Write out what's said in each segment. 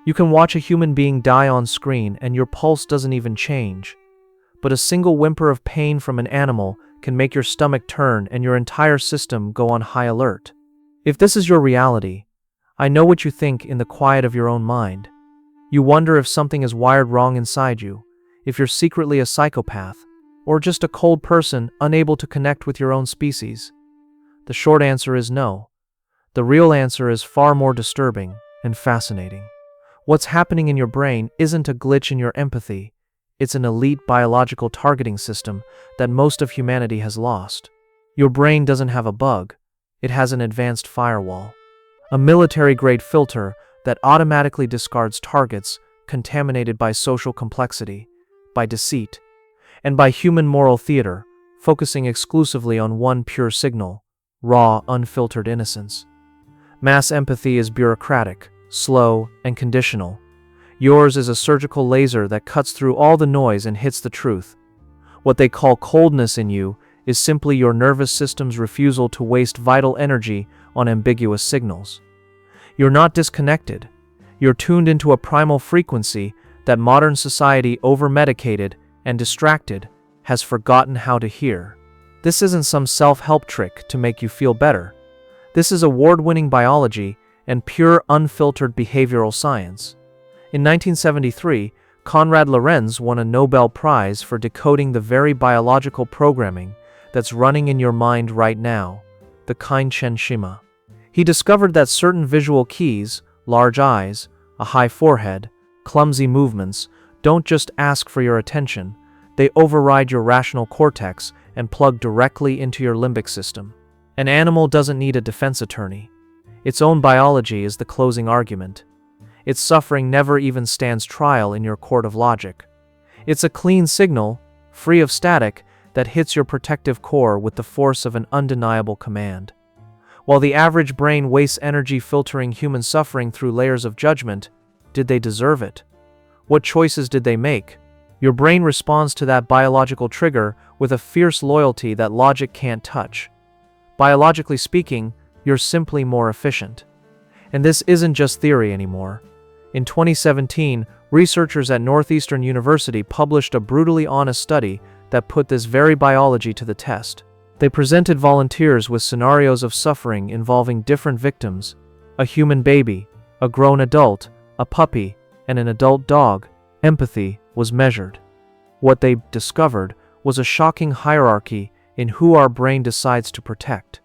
You can watch a human being die on screen and your pulse doesn't even change. But a single whimper of pain from an animal can make your stomach turn and your entire system go on high alert. If this is your reality, I know what you think in the quiet of your own mind. You wonder if something is wired wrong inside you, if you're secretly a psychopath, or just a cold person unable to connect with your own species. The short answer is no. The real answer is far more disturbing and fascinating. What's happening in your brain isn't a glitch in your empathy. It's an elite biological targeting system that most of humanity has lost. Your brain doesn't have a bug. It has an advanced firewall. A military-grade filter that automatically discards targets contaminated by social complexity, by deceit, and by human moral theater, focusing exclusively on one pure signal: raw, unfiltered innocence. Mass empathy is bureaucratic, slow, and conditional. Yours is a surgical laser that cuts through all the noise and hits the truth. What they call coldness in you is simply your nervous system's refusal to waste vital energy on ambiguous signals. You're not disconnected. You're tuned into a primal frequency that modern society, over-medicated and distracted, has forgotten how to hear. This isn't some self-help trick to make you feel better. This is award-winning biology and pure, unfiltered behavioral science. In 1973, Konrad Lorenz won a Nobel Prize for decoding the very biological programming that's running in your mind right now, the Kindchenschema. He discovered that certain visual keys, large eyes, a high forehead, clumsy movements, don't just ask for your attention, they override your rational cortex and plug directly into your limbic system. An animal doesn't need a defense attorney. Its own biology is the closing argument. Its suffering never even stands trial in your court of logic. It's a clean signal, free of static, that hits your protective core with the force of an undeniable command. While the average brain wastes energy filtering human suffering through layers of judgment, did they deserve it? What choices did they make? Your brain responds to that biological trigger with a fierce loyalty that logic can't touch. Biologically speaking, you're simply more efficient. And this isn't just theory anymore. In 2017, researchers at Northeastern University published a brutally honest study that put this very biology to the test. They presented volunteers with scenarios of suffering involving different victims: a human baby, a grown adult, a puppy, and an adult dog. Empathy was measured. What they discovered was a shocking hierarchy in who our brain decides to protect.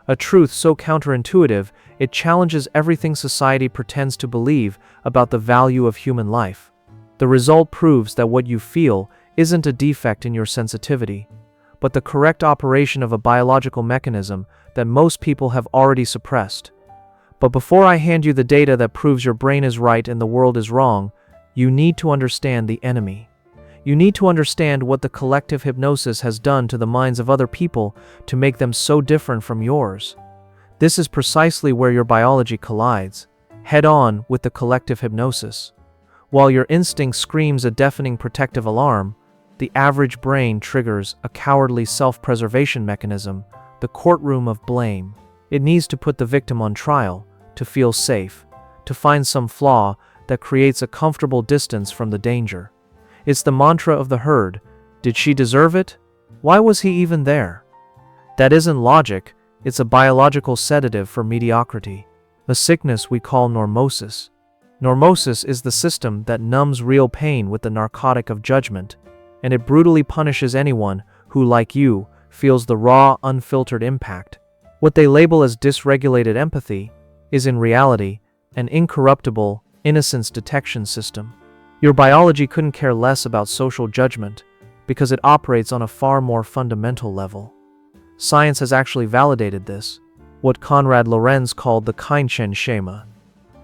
A truth so counterintuitive, it challenges everything society pretends to believe about the value of human life. The result proves that what you feel isn't a defect in your sensitivity, but the correct operation of a biological mechanism that most people have already suppressed. But before I hand you the data that proves your brain is right and the world is wrong, you need to understand the enemy. You need to understand what the collective hypnosis has done to the minds of other people to make them so different from yours. This is precisely where your biology collides, head-on with the collective hypnosis. While your instinct screams a deafening protective alarm, the average brain triggers a cowardly self-preservation mechanism, the courtroom of blame. It needs to put the victim on trial, to feel safe, to find some flaw that creates a comfortable distance from the danger. It's the mantra of the herd. Did she deserve it? Why was he even there? That isn't logic, it's a biological sedative for mediocrity, a sickness we call normosis. Normosis is the system that numbs real pain with the narcotic of judgment, and it brutally punishes anyone who, like you, feels the raw, unfiltered impact. What they label as dysregulated empathy is in reality an incorruptible innocence detection system. Your biology couldn't care less about social judgment because it operates on a far more fundamental level. Science has actually validated this, what Konrad Lorenz called the Kindchenschema.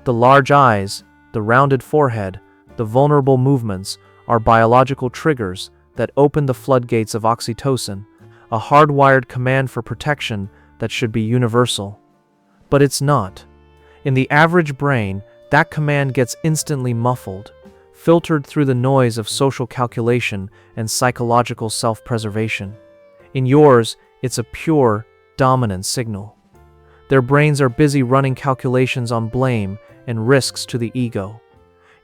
The large eyes, the rounded forehead, the vulnerable movements are biological triggers that open the floodgates of oxytocin, a hardwired command for protection that should be universal. But it's not. In the average brain, that command gets instantly muffled, filtered through the noise of social calculation and psychological self-preservation. In yours, it's a pure, dominant signal. Their brains are busy running calculations on blame and risks to the ego.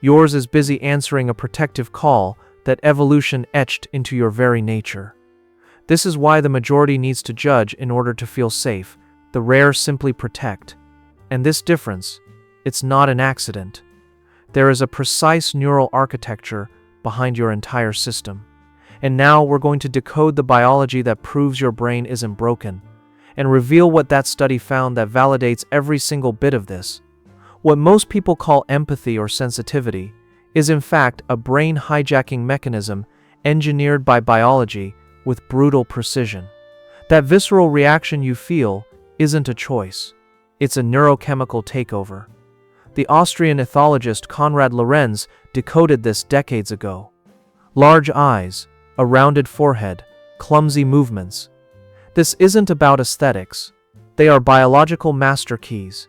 Yours is busy answering a protective call that evolution etched into your very nature. This is why the majority needs to judge in order to feel safe. The rare simply protect. And this difference, it's not an accident. There is a precise neural architecture behind your entire system. And now we're going to decode the biology that proves your brain isn't broken, and reveal what that study found that validates every single bit of this. What most people call empathy or sensitivity is in fact a brain hijacking mechanism engineered by biology with brutal precision. That visceral reaction you feel isn't a choice. It's a neurochemical takeover. The Austrian ethologist Konrad Lorenz decoded this decades ago. Large eyes, a rounded forehead, clumsy movements. This isn't about aesthetics. They are biological master keys.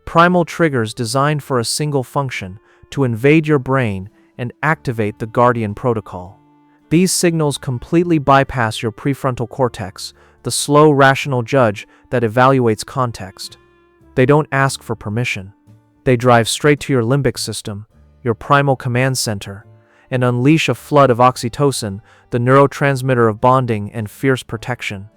Primal triggers designed for a single function, to invade your brain and activate the Guardian protocol. These signals completely bypass your prefrontal cortex, the slow rational judge that evaluates context. They don't ask for permission. They drive straight to your limbic system, your primal command center, and unleash a flood of oxytocin, the neurotransmitter of bonding and fierce protection.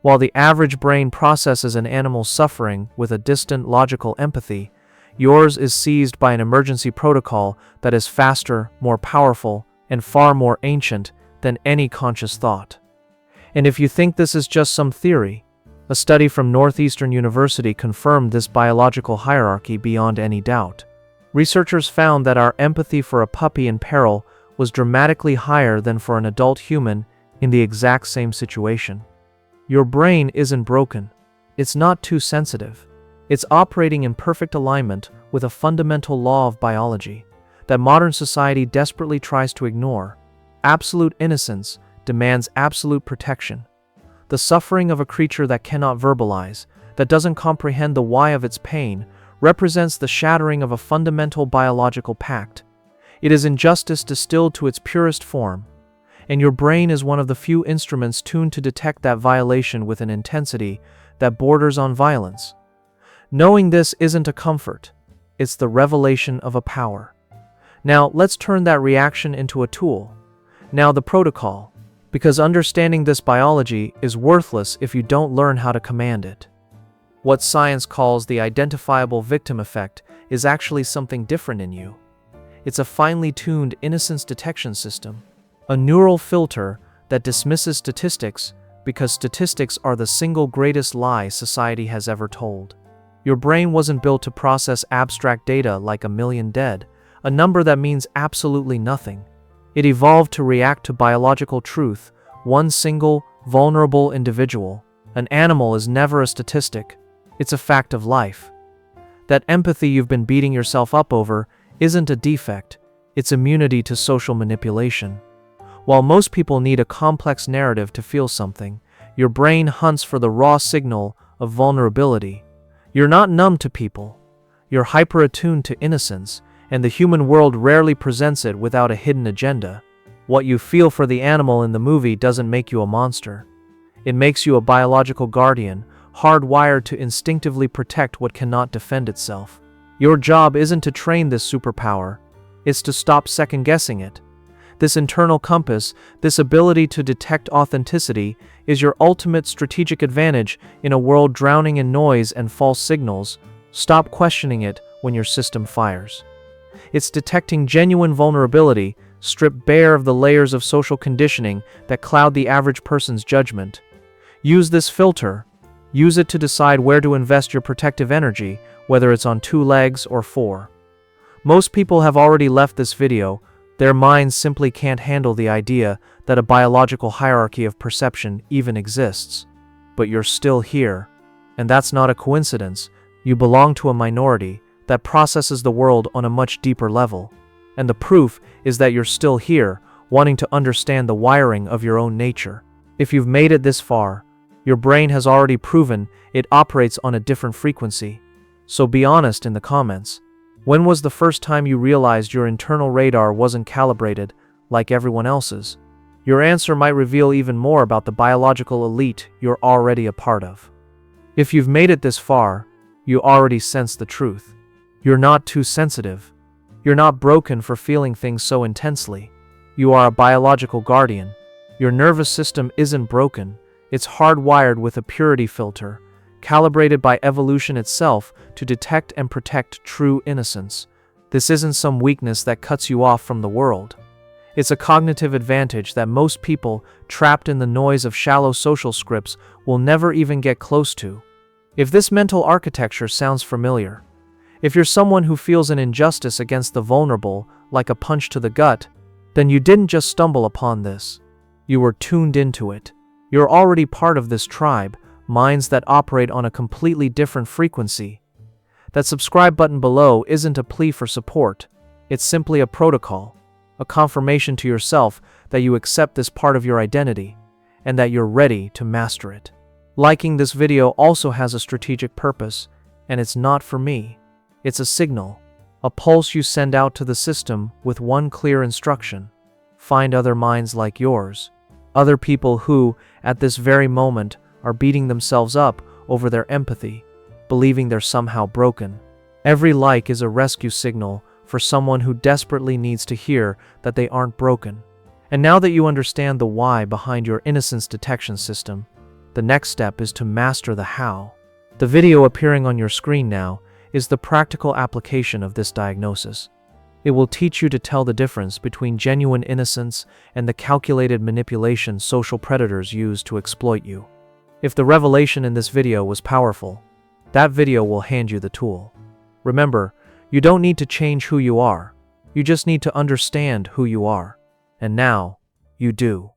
While the average brain processes an animal's suffering with a distant logical empathy, yours is seized by an emergency protocol that is faster, more powerful, and far more ancient than any conscious thought. And if you think this is just some theory, a study from Northeastern University confirmed this biological hierarchy beyond any doubt. Researchers found that our empathy for a puppy in peril was dramatically higher than for an adult human in the exact same situation. Your brain isn't broken. It's not too sensitive. It's operating in perfect alignment with a fundamental law of biology that modern society desperately tries to ignore. Absolute innocence demands absolute protection. The suffering of a creature that cannot verbalize, that doesn't comprehend the why of its pain, represents the shattering of a fundamental biological pact. It is injustice distilled to its purest form, and your brain is one of the few instruments tuned to detect that violation with an intensity that borders on violence. Knowing this isn't a comfort, it's the revelation of a power. Now, let's turn that reaction into a tool. Now the protocol, because understanding this biology is worthless if you don't learn how to command it. What science calls the identifiable victim effect is actually something different in you. It's a finely tuned innocence detection system, a neural filter that dismisses statistics because statistics are the single greatest lie society has ever told. Your brain wasn't built to process abstract data like a million dead, a number that means absolutely nothing. It evolved to react to biological truth, one single, vulnerable individual. An animal is never a statistic. It's a fact of life. That empathy you've been beating yourself up over isn't a defect, it's immunity to social manipulation. While most people need a complex narrative to feel something, your brain hunts for the raw signal of vulnerability. You're not numb to people. You're hyper-attuned to innocence, and the human world rarely presents it without a hidden agenda. What you feel for the animal in the movie doesn't make you a monster. It makes you a biological guardian, hardwired to instinctively protect what cannot defend itself. Your job isn't to train this superpower, it's to stop second-guessing it. This internal compass, this ability to detect authenticity, is your ultimate strategic advantage in a world drowning in noise and false signals. Stop questioning it when your system fires. It's detecting genuine vulnerability, stripped bare of the layers of social conditioning that cloud the average person's judgment. Use this filter. Use it to decide where to invest your protective energy, whether it's on 2 legs or 4. Most people have already left this video. Their minds simply can't handle the idea that a biological hierarchy of perception even exists. But you're still here, and that's not a coincidence. You belong to a minority that processes the world on a much deeper level. And the proof is that you're still here, wanting to understand the wiring of your own nature. If you've made it this far, your brain has already proven it operates on a different frequency. So be honest in the comments. When was the first time you realized your internal radar wasn't calibrated like everyone else's? Your answer might reveal even more about the biological elite you're already a part of. If you've made it this far, you already sense the truth. You're not too sensitive. You're not broken for feeling things so intensely. You are a biological guardian. Your nervous system isn't broken, it's hardwired with a purity filter, calibrated by evolution itself to detect and protect true innocence. This isn't some weakness that cuts you off from the world. It's a cognitive advantage that most people, trapped in the noise of shallow social scripts, will never even get close to. If this mental architecture sounds familiar, if you're someone who feels an injustice against the vulnerable, like a punch to the gut, then you didn't just stumble upon this. You were tuned into it. You're already part of this tribe, minds that operate on a completely different frequency. That subscribe button below isn't a plea for support. It's simply a protocol, a confirmation to yourself that you accept this part of your identity, and that you're ready to master it. Liking this video also has a strategic purpose, and it's not for me. It's a signal, a pulse you send out to the system with one clear instruction: find other minds like yours. Other people who, at this very moment, are beating themselves up over their empathy, believing they're somehow broken. Every like is a rescue signal for someone who desperately needs to hear that they aren't broken. And now that you understand the why behind your innocence detection system, the next step is to master the how. The video appearing on your screen now is the practical application of this diagnosis. It will teach you to tell the difference between genuine innocence and the calculated manipulation social predators use to exploit you. If the revelation in this video was powerful, that video will hand you the tool. Remember, you don't need to change who you are. You just need to understand who you are. And now, you do.